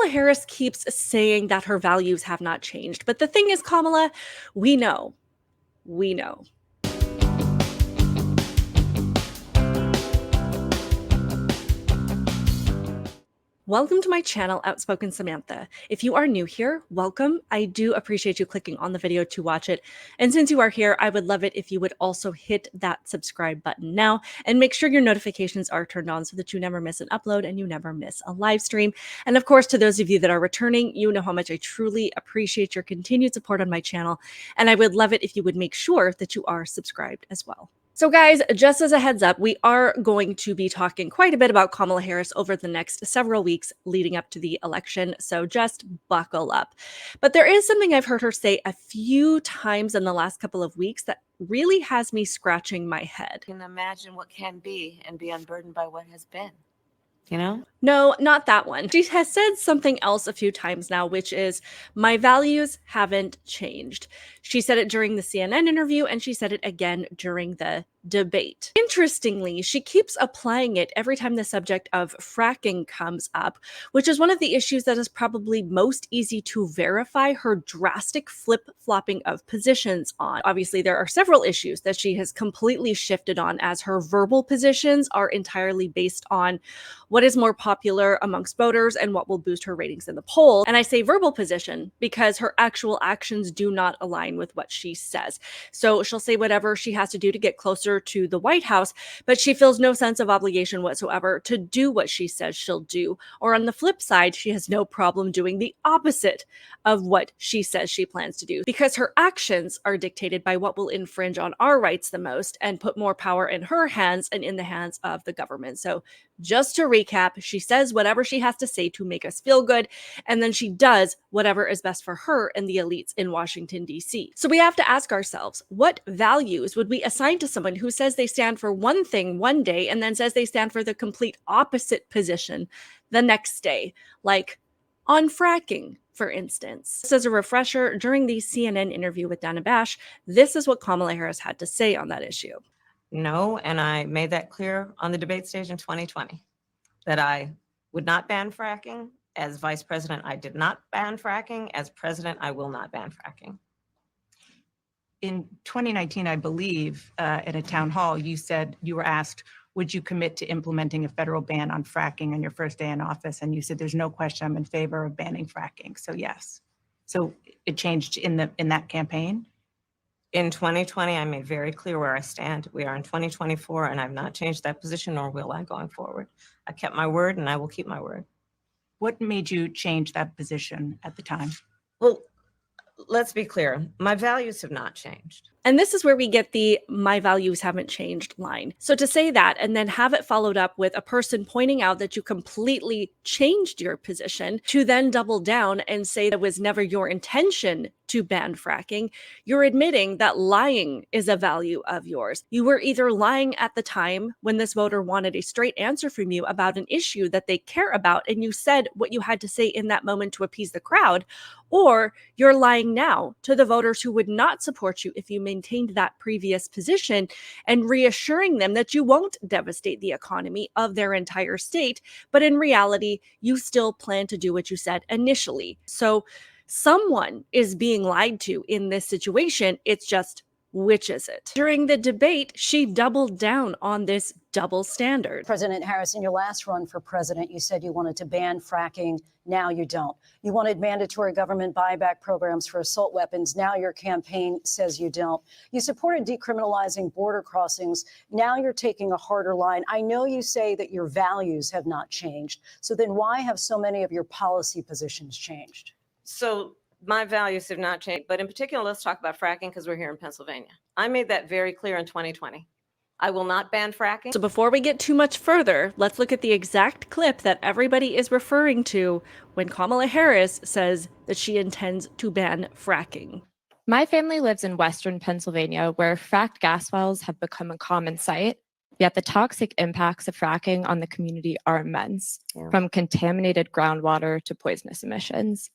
Kamala Harris keeps saying that her values have not changed. But the thing is, Kamala, we know. Welcome to my channel, Outspoken Samantha. If you are new here, welcome. I do appreciate you clicking on the video to watch it. And since you are here, I would love it if you would also hit that subscribe button now and make sure your notifications are turned on so that you never miss an upload and you never miss a live stream. And of course, to those of you that are returning, you know how much I truly appreciate your continued support on my channel. And I would love it if you would make sure that you are subscribed as well. So guys, just as a heads up, we are going to be talking quite a bit about Kamala Harris over the next several weeks leading up to the election, so just buckle up. But there is something I've heard her say a few times in the last couple of weeks that really has me scratching my head. You can imagine what can be and be unburdened by what has been, you know? No, not that one. She has said something else a few times now, which is, my values haven't changed. She said it during the CNN interview, and she said it again during the debate. Interestingly, she keeps applying it every time the subject of fracking comes up, which is one of the issues that is probably most easy to verify her drastic flip-flopping of positions on. Obviously, there are several issues that she has completely shifted on, as her verbal positions are entirely based on what is more popular amongst voters and what will boost her ratings in the poll. And I say verbal position because her actual actions do not align with what she says. So she'll say whatever she has to do to get closer to the White House, but she feels no sense of obligation whatsoever to do what she says she'll do. Or on the flip side, she has no problem doing the opposite of what she says she plans to do, because her actions are dictated by what will infringe on our rights the most and put more power in her hands and in the hands of the government. So just to recap, she says whatever she has to say to make us feel good, and then she does whatever is best for her and the elites in Washington, D.C. So we have to ask ourselves, what values would we assign to someone who says they stand for one thing one day and then says they stand for the complete opposite position the next day, like on fracking, for instance? Just as a refresher, during the CNN interview with Dana Bash, this is what Kamala Harris had to say on that issue. No, and I made that clear on the debate stage in 2020, that I would not ban fracking. As vice president, I did not ban fracking. As president, I will not ban fracking. In 2019, I believe, at a town hall, you said, you were asked, would you commit to implementing a federal ban on fracking on your first day in office? And you said, there's no question, I'm in favor of banning fracking. So yes. So it changed in that campaign? In 2020, I made very clear where I stand. We are in 2024, and I've not changed that position, nor will I going forward. I kept my word, and I will keep my word. What made you change that position at the time? Well, let's be clear. My values have not changed. And this is where we get the "my values haven't changed" line. So to say that and then have it followed up with a person pointing out that you completely changed your position, to then double down and say that was never your intention to ban fracking, you're admitting that lying is a value of yours. You were either lying at the time when this voter wanted a straight answer from you about an issue that they care about, and you said what you had to say in that moment to appease the crowd, or you're lying now to the voters who would not support you if you maintained that previous position, and reassuring them that you won't devastate the economy of their entire state, but in reality, you still plan to do what you said initially. So someone is being lied to in this situation. It's just, which is it? During the debate, she doubled down on this double standard. President Harris, in your last run for president, you said you wanted to ban fracking. Now you don't. You wanted mandatory government buyback programs for assault weapons. Now your campaign says you don't. You supported decriminalizing border crossings. Now you're taking a harder line. I know you say that your values have not changed. So then why have so many of your policy positions changed? So my values have not changed, but in particular, let's talk about fracking because we're here in Pennsylvania. I made that very clear in 2020. I will not ban fracking. So before we get too much further, let's look at the exact clip that everybody is referring to when Kamala Harris says that she intends to ban fracking. My family lives in Western Pennsylvania, where fracked gas wells have become a common sight. Yet the toxic impacts of fracking on the community are immense, from contaminated groundwater to poisonous emissions.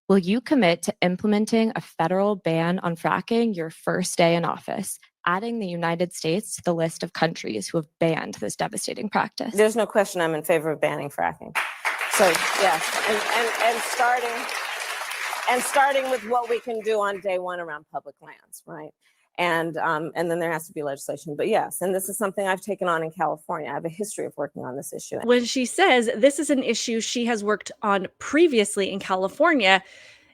Will you commit to implementing a federal ban on fracking your first day in office, adding the United States to the list of countries who have banned this devastating practice? There's no question I'm in favor of banning fracking. So yes, and starting with what we can do on day one around public lands, right? And then there has to be legislation. But yes, and this is something I've taken on in California. I have a history of working on this issue. When she says this is an issue she has worked on previously in California,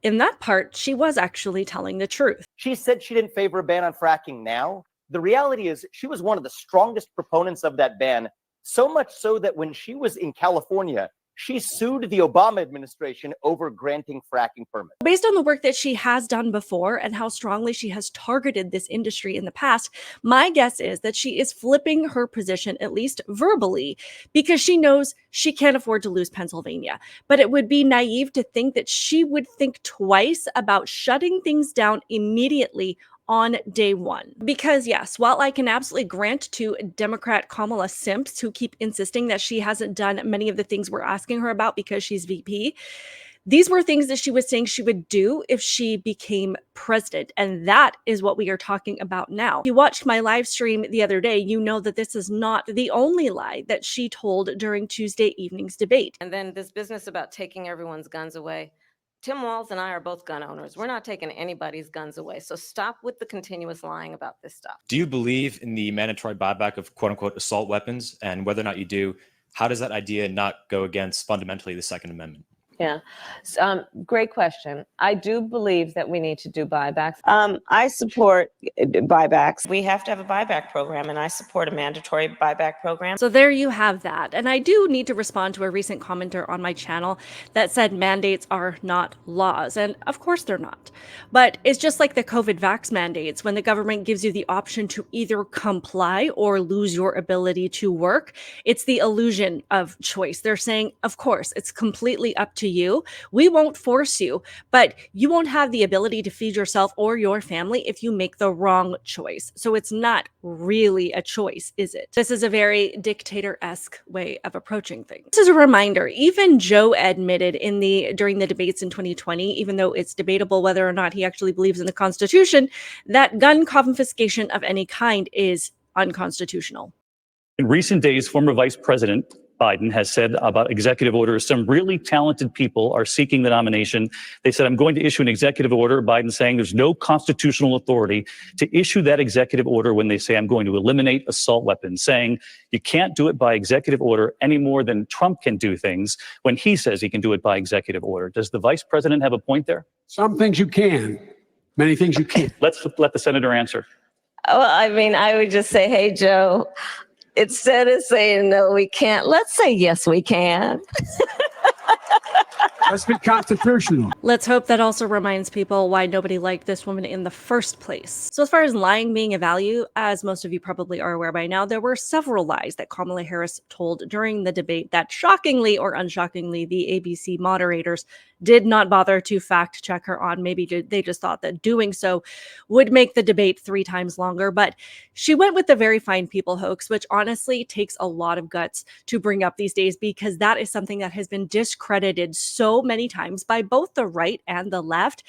in that part, she was actually telling the truth. She said she didn't favor a ban on fracking now. The reality is she was one of the strongest proponents of that ban, so much so that when she was in California, she sued the Obama administration over granting fracking permits. Based on the work that she has done before and how strongly she has targeted this industry in the past, my guess is that she is flipping her position, at least verbally, because she knows she can't afford to lose Pennsylvania. But it would be naive to think that she would think twice about shutting things down immediately on day one. Because yes, while I can absolutely grant to Democrat Kamala simps who keep insisting that she hasn't done many of the things we're asking her about because she's VP, these were things that she was saying she would do if she became president. And that is what we are talking about now. If you watched my live stream the other day, you know that this is not the only lie that she told during Tuesday evening's debate. And then this business about taking everyone's guns away. Tim Walz and I are both gun owners. We're not taking anybody's guns away. So stop with the continuous lying about this stuff. Do you believe in the mandatory buyback of quote unquote assault weapons? And whether or not you do, how does that idea not go against fundamentally the Second Amendment? Yeah, great question. I do believe that we need to do buybacks. I support buybacks. We have to have a buyback program, and I support a mandatory buyback program. So there you have that. And I do need to respond to a recent commenter on my channel that said mandates are not laws. And of course they're not. But it's just like the COVID vax mandates when the government gives you the option to either comply or lose your ability to work. It's the illusion of choice. They're saying, of course, it's completely up to you. We won't force you, but you won't have the ability to feed yourself or your family if you make the wrong choice. So it's not really a choice, is it? This is a very dictator-esque way of approaching things. This is a reminder, even Joe admitted during the debates in 2020, even though it's debatable whether or not he actually believes in the Constitution, that gun confiscation of any kind is unconstitutional. In recent days, former Vice President Biden has said about executive orders, some really talented people are seeking the nomination. They said, I'm going to issue an executive order. Biden saying there's no constitutional authority to issue that executive order when they say I'm going to eliminate assault weapons, saying you can't do it by executive order any more than Trump can do things when he says he can do it by executive order. Does the vice president have a point there? Some things you can, many things you can't. Let's let the senator answer. Well, I mean, I would just say, hey, Joe, instead of saying no, we can't, let's say yes, we can. Let's be constitutional. Let's hope that also reminds people why nobody liked this woman in the first place. So as far as lying being a value, as most of you probably are aware by now, there were several lies that Kamala Harris told during the debate that shockingly or unshockingly, the ABC moderators did not bother to fact check her on. Maybe they just thought that doing so would make the debate 3 times longer. But she went with the very fine people hoax, which honestly takes a lot of guts to bring up these days, because that is something that has been discredited so many times by both the right and the left,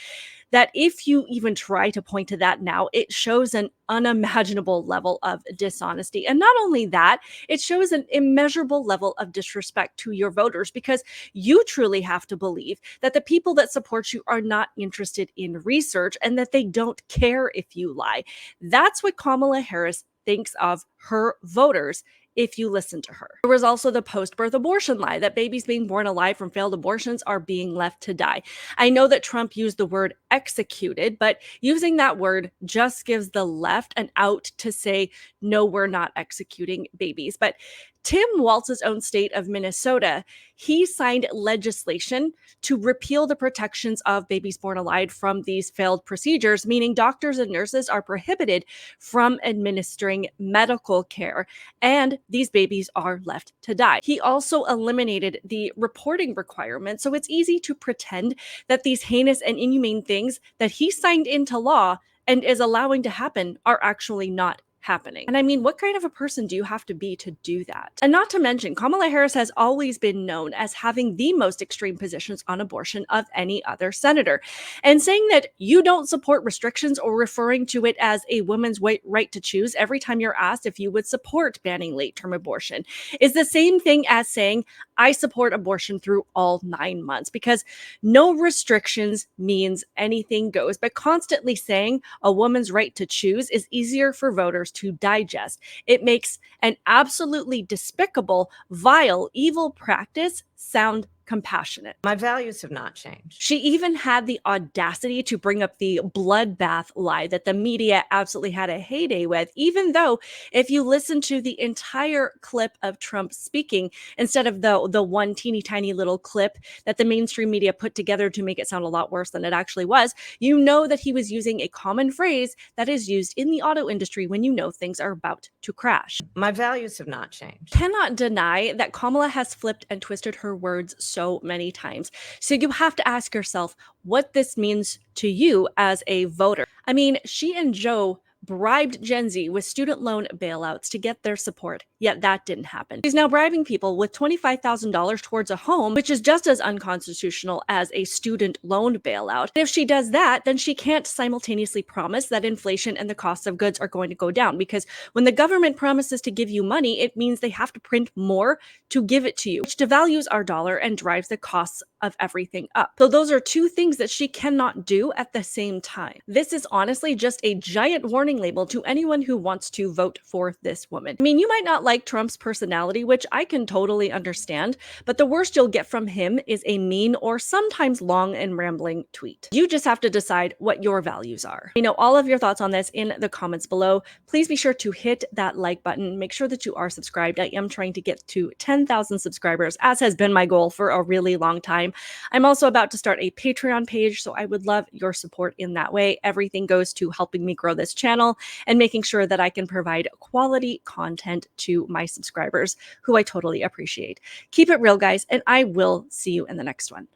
that if you even try to point to that now, it shows an unimaginable level of dishonesty. And not only that, it shows an immeasurable level of disrespect to your voters, because you truly have to believe that the people that support you are not interested in research and that they don't care if you lie. That's what Kamala Harris thinks of her voters if you listen to her. There was also the post-birth abortion lie that babies being born alive from failed abortions are being left to die. I know that Trump used the word executed, but using that word just gives the left an out to say, no, we're not executing babies. But Tim Walz's own state of Minnesota, he signed legislation to repeal the protections of babies born alive from these failed procedures, meaning doctors and nurses are prohibited from administering medical care, and these babies are left to die. He also eliminated the reporting requirement, so it's easy to pretend that these heinous and inhumane things that he signed into law and is allowing to happen are actually not happening. And I mean, what kind of a person do you have to be to do that? And not to mention, Kamala Harris has always been known as having the most extreme positions on abortion of any other senator. And saying that you don't support restrictions or referring to it as a woman's right to choose every time you're asked if you would support banning late-term abortion is the same thing as saying, I support abortion through all 9 months, because no restrictions means anything goes. But constantly saying a woman's right to choose is easier for voters to digest. It makes an absolutely despicable, vile, evil practice sound compassionate. My values have not changed. She even had the audacity to bring up the bloodbath lie that the media absolutely had a heyday with, even though if you listen to the entire clip of Trump speaking, instead of the one teeny tiny little clip that the mainstream media put together to make it sound a lot worse than it actually was, you know that he was using a common phrase that is used in the auto industry when you know things are about to crash. My values have not changed. Cannot deny that Kamala has flipped and twisted her words so many times. So you have to ask yourself what this means to you as a voter. I mean, she and Joe bribed Gen Z with student loan bailouts to get their support, yet that didn't happen. She's now bribing people with $25,000 towards a home, which is just as unconstitutional as a student loan bailout. If she does that, then she can't simultaneously promise that inflation and the cost of goods are going to go down, because when the government promises to give you money, it means they have to print more to give it to you, which devalues our dollar and drives the costs of everything up. So those are two things that she cannot do at the same time. This is honestly just a giant warning label to anyone who wants to vote for this woman. I mean, you might not like Trump's personality, which I can totally understand, but the worst you'll get from him is a mean or sometimes long and rambling tweet. You just have to decide what your values are. You know all of your thoughts on this in the comments below. Please be sure to hit that like button. Make sure that you are subscribed. I am trying to get to 10,000 subscribers, as has been my goal for a really long time. I'm also about to start a Patreon page, so I would love your support in that way. Everything goes to helping me grow this channel and making sure that I can provide quality content to my subscribers, who I totally appreciate. Keep it real, guys, and I will see you in the next one.